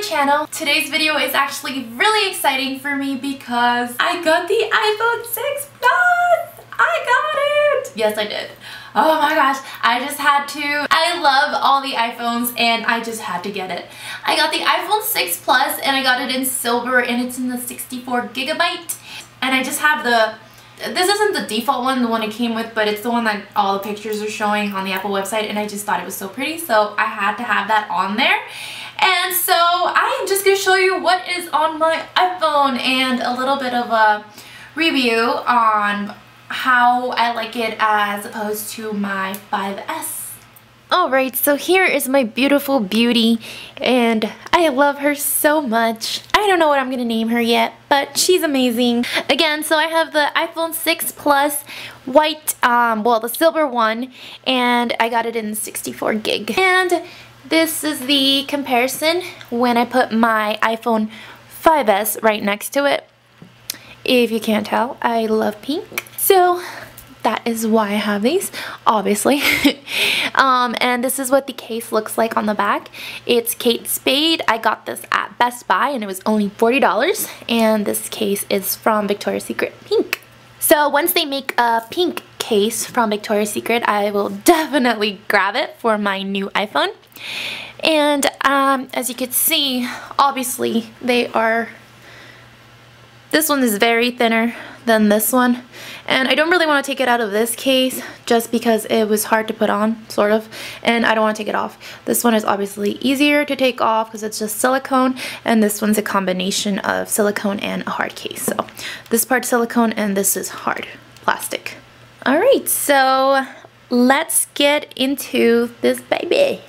my channel. Today's video is actually really exciting for me because I got the iPhone 6 Plus! I got it! Yes, I did. Oh my gosh, I just had to. I love all the iPhones and I just had to get it. I got the iPhone 6 Plus and I got it in silver and it's in the 64 gigabyte. And I just have this isn't the default one, the one it came with, but it's the one that all the pictures are showing on the Apple website, and I just thought it was so pretty, so I had to have that on there. And so I am just going to show you what is on my iPhone and a little bit of a review on how I like it as opposed to my 5S. Alright, so here is my beautiful beauty, and I love her so much. I don't know what I'm going to name her yet, but she's amazing. Again, so I have the iPhone 6 Plus white, well, the silver one, and I got it in 64 gig. And this is the comparison when I put my iPhone 5S right next to it. If you can't tell, I love pink. So that is why I have these, obviously. And this is what the case looks like on the back. It's Kate Spade. I got this at Best Buy and it was only $40. And this case is from Victoria's Secret Pink. So once they make a pink case from Victoria's Secret, I will definitely grab it for my new iPhone. And as you can see, obviously this one is very thinner than this one, and I don't really want to take it out of this case just because it was hard to put on, sort of, and I don't want to take it off. This one is obviously easier to take off because it's just silicone, and this one's a combination of silicone and a hard case. So this part's silicone and this is hard plastic. Alright, so let's get into this baby.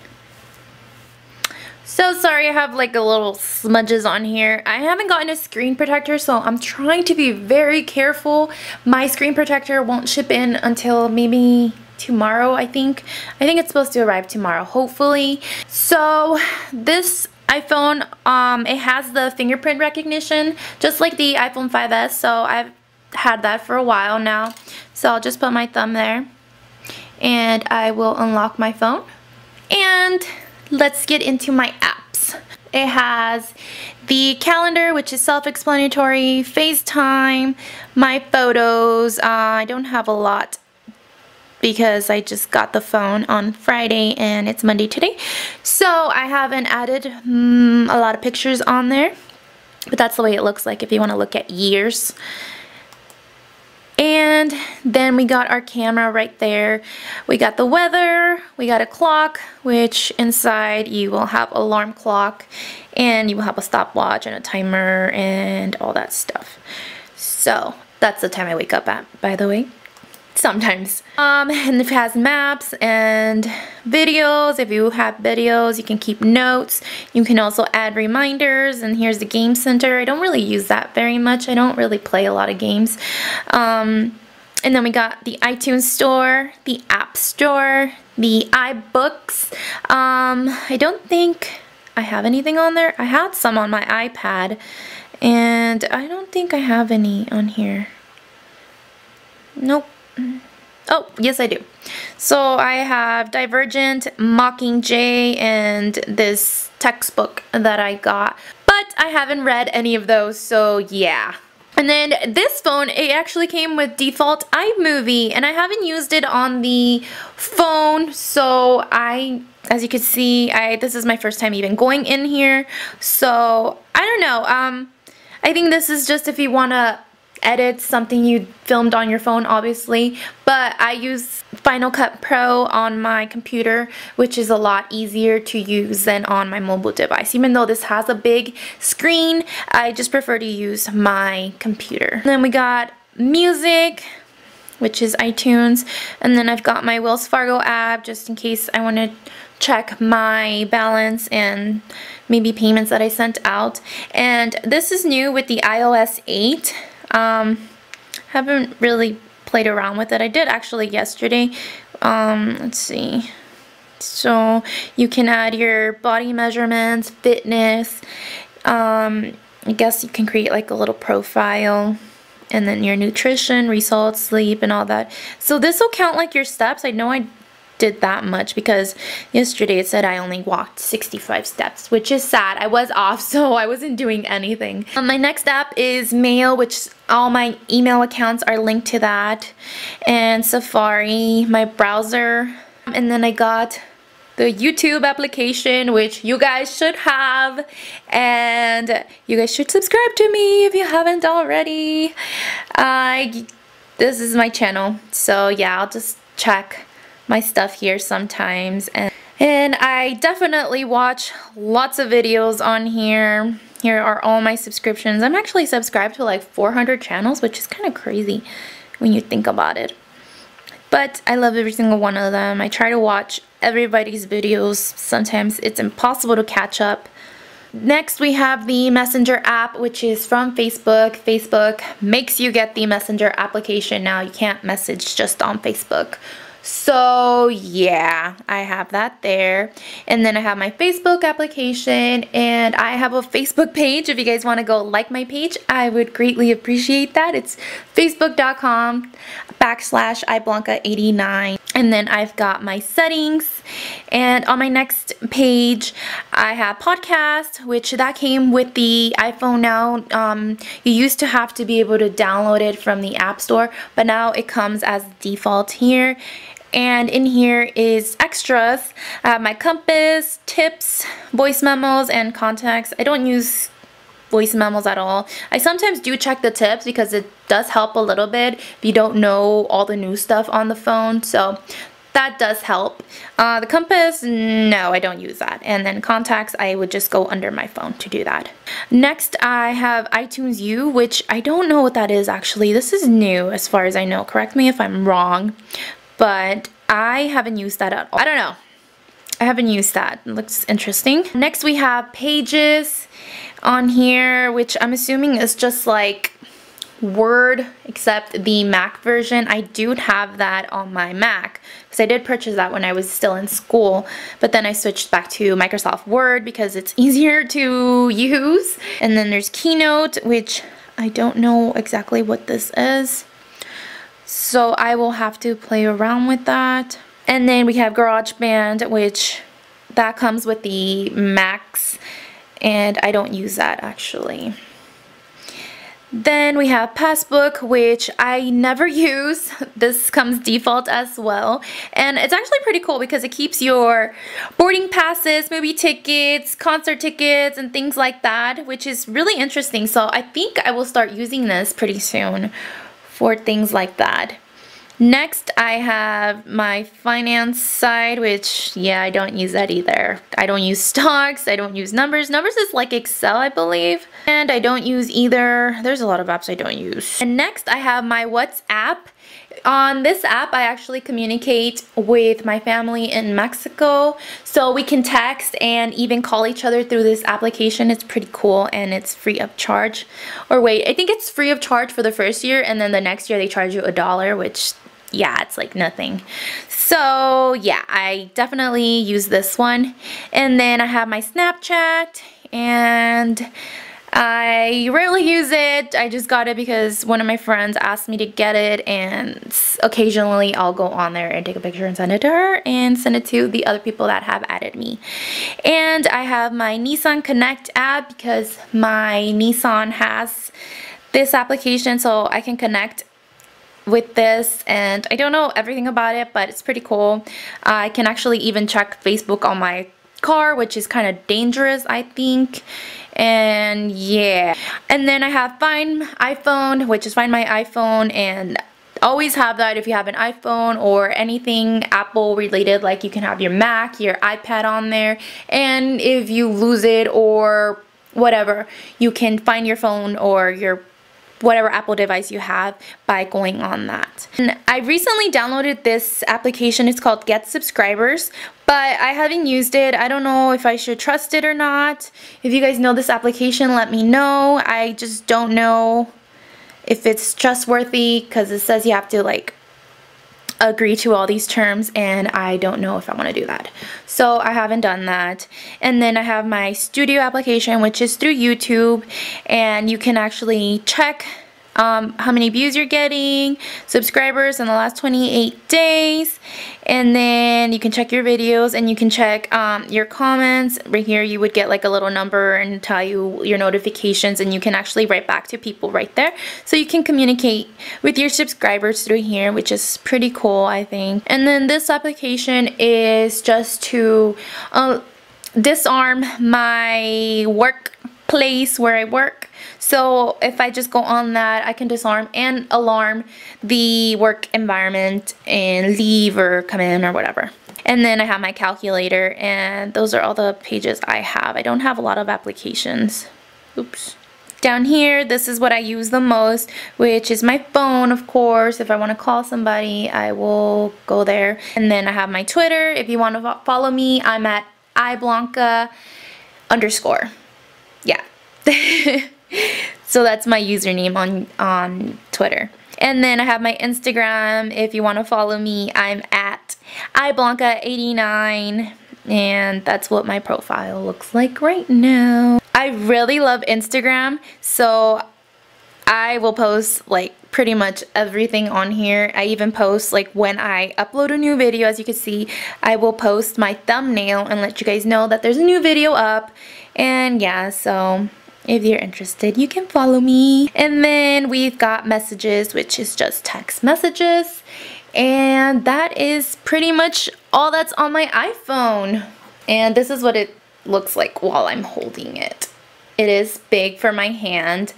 So sorry, I have like a little smudges on here. I haven't gotten a screen protector, so I'm trying to be very careful. My screen protector won't ship in until maybe tomorrow, I think. I think it's supposed to arrive tomorrow, hopefully. So this iPhone, it has the fingerprint recognition, just like the iPhone 5S, so I've had that for a while now. So I'll just put my thumb there, and I will unlock my phone. And let's get into my apps. It has the calendar, which is self-explanatory, FaceTime, my photos. I don't have a lot because I just got the phone on Friday and it's Monday today. So I haven't added a lot of pictures on there, but that's the way it looks like if you want to look at years. And then we got our camera right there. We got the weather, we got a clock, which inside you will have alarm clock, and you will have a stopwatch and a timer and all that stuff. So that's the time I wake up at, by the way. Sometimes. And it has maps and videos. If you have videos, you can keep notes. You can also add reminders, and here's the game center. I don't really use that very much. I don't really play a lot of games. And then we got the iTunes store, the App Store, the iBooks. I don't think I have anything on there. I had some on my iPad, and I don't think I have any on here. Nope. Oh, yes I do. So I have Divergent, Mockingjay, and this textbook that I got. But I haven't read any of those, so yeah. And then this phone, it actually came with default iMovie, and I haven't used it on the phone, so as you can see, this is my first time even going in here. So I don't know. I think this is just if you want to edit something you filmed on your phone, obviously, but I use Final Cut Pro on my computer, which is a lot easier to use than on my mobile device. Even though this has a big screen, I just prefer to use my computer. And then we got music, which is iTunes, and then I've got my Wells Fargo app just in case I want to check my balance and maybe payments that I sent out. And this is new with the iOS 8. Haven't really played around with it. I did actually yesterday. Let's see. So you can add your body measurements, fitness. I guess you can create like a little profile, and then your nutrition, results, sleep, and all that. So this will count like your steps. I know I did that much because yesterday it said I only walked 65 steps, which is sad. I was off, so I wasn't doing anything. My next app is Mail, which all my email accounts are linked to that, and Safari, my browser. And then I got the YouTube application, which you guys should have, and you guys should subscribe to me if you haven't already. This is my channel, so yeah, I'll just check my stuff here sometimes, and I definitely watch lots of videos on here. Here are all my subscriptions. I'm actually subscribed to like 400 channels, which is kind of crazy when you think about it. But I love every single one of them. I try to watch everybody's videos. Sometimes it's impossible to catch up. Next we have the Messenger app, which is from Facebook. Facebook makes you get the Messenger application now. You can't message just on Facebook. So yeah, I have that there. And then I have my Facebook application, and I have a Facebook page. If you guys want to go like my page, I would greatly appreciate that. It's facebook.com/iblanca89. And then I've got my settings, and on my next page I have podcast, which that came with the iPhone now. You used to have to be able to download it from the App Store, but now it comes as default here. And in here is extras. I have my compass, tips, voice memos, and contacts. I don't use voice memos at all. I sometimes do check the tips because it does help a little bit if you don't know all the new stuff on the phone, so that does help. The compass, no, I don't use that. And then contacts, I would just go under my phone to do that. Next, I have iTunes U, which I don't know what that is actually. This is new as far as I know. Correct me if I'm wrong, but I haven't used that at all. I don't know. I haven't used that. It looks interesting. Next, we have Pages on here, which I'm assuming is just like Word, except the Mac version. I do have that on my Mac because I did purchase that when I was still in school, but then I switched back to Microsoft Word because it's easier to use. And then there's Keynote, which I don't know exactly what this is, so I will have to play around with that. And then we have GarageBand, which that comes with the Macs, and I don't use that actually. Then we have Passbook, which I never use. This comes default as well, and it's actually pretty cool because it keeps your boarding passes, movie tickets, concert tickets, and things like that, which is really interesting. So I think I will start using this pretty soon for things like that. Next, I have my finance side, which, yeah, I don't use that either. I don't use stocks, I don't use numbers. Numbers is like Excel, I believe. And I don't use either. There's a lot of apps I don't use. And next, I have my WhatsApp. On this app, I actually communicate with my family in Mexico, so we can text and even call each other through this application. It's pretty cool, and it's free of charge. Or wait, I think it's free of charge for the first year, and then the next year they charge you $1, which, yeah, it's like nothing. So yeah, I definitely use this one. And then I have my Snapchat, and I rarely use it. I just got it because one of my friends asked me to get it, and occasionally I'll go on there and take a picture and send it to her and send it to the other people that have added me. And I have my Nissan Connect app because my Nissan has this application, so I can connect with this, and I don't know everything about it, but it's pretty cool. I can actually even check Facebook on my car, which is kind of dangerous, I think. And yeah, and then I have Find iPhone, which is Find My iPhone, and always have that if you have an iPhone or anything Apple related. Like you can have your Mac, your iPad on there, and if you lose it or whatever, you can find your phone or your whatever Apple device you have by going on that. And I recently downloaded this application. It's called Get Subscribers, but I haven't used it. I don't know if I should trust it or not. If you guys know this application, let me know. I just don't know if it's trustworthy because it says you have to like agree to all these terms, and I don't know if I want to do that, so I haven't done that. And then I have my studio application, which is through YouTube, and you can actually check how many views you're getting, subscribers in the last 28 days, and then you can check your videos and you can check your comments. Right here you would get like a little number and tell you your notifications, and you can actually write back to people right there. So you can communicate with your subscribers through here, which is pretty cool, I think. And then this application is just to disarm my workplace where I work. So if I just go on that, I can disarm and alarm the work environment and leave or come in or whatever. And then I have my calculator, and those are all the pages I have. I don't have a lot of applications. Oops. Down here, this is what I use the most, which is my phone, of course. If I want to call somebody, I will go there. And then I have my Twitter. If you want to follow me, I'm at iblanca_. Yeah. So that's my username on Twitter. And then I have my Instagram. If you want to follow me, I'm at iblanca89, and that's what my profile looks like right now. I really love Instagram, so I will post like pretty much everything on here. I even post like when I upload a new video. As you can see, I will post my thumbnail and let you guys know that there's a new video up. And yeah, so if you're interested, you can follow me. And then we've got messages, which is just text messages. And that is pretty much all that's on my iPhone. And this is what it looks like while I'm holding it. It is big for my hand,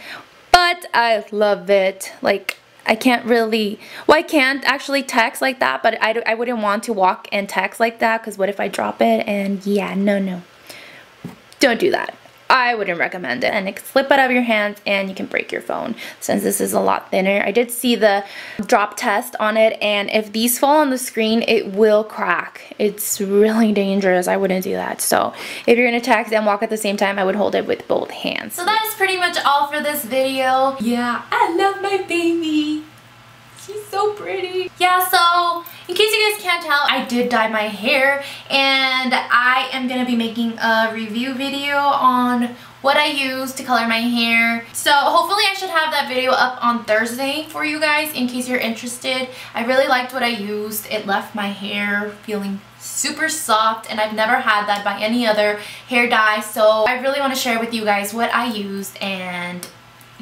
but I love it. Like, I can't really, well, I can't actually text like that, but I wouldn't want to walk and text like that, because what if I drop it? And yeah, no. Don't do that. I wouldn't recommend it. And it can slip out of your hands and you can break your phone, since this is a lot thinner. I did see the drop test on it, and if these fall on the screen, it will crack. It's really dangerous. I wouldn't do that. So if you're gonna text and walk at the same time, I would hold it with both hands. So that is pretty much all for this video. Yeah, I love my baby. She's so pretty. Yeah, so in case you guys can't tell, I did dye my hair, and I am gonna be making a review video on what I use to color my hair. So hopefully I should have that video up on Thursday for you guys in case you're interested. I really liked what I used. It left my hair feeling super soft, and I've never had that by any other hair dye. So I really want to share with you guys what I used, and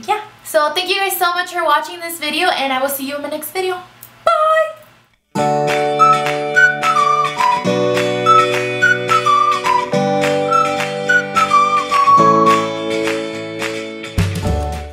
yeah. So thank you guys so much for watching this video, and I will see you in my next video. Bye!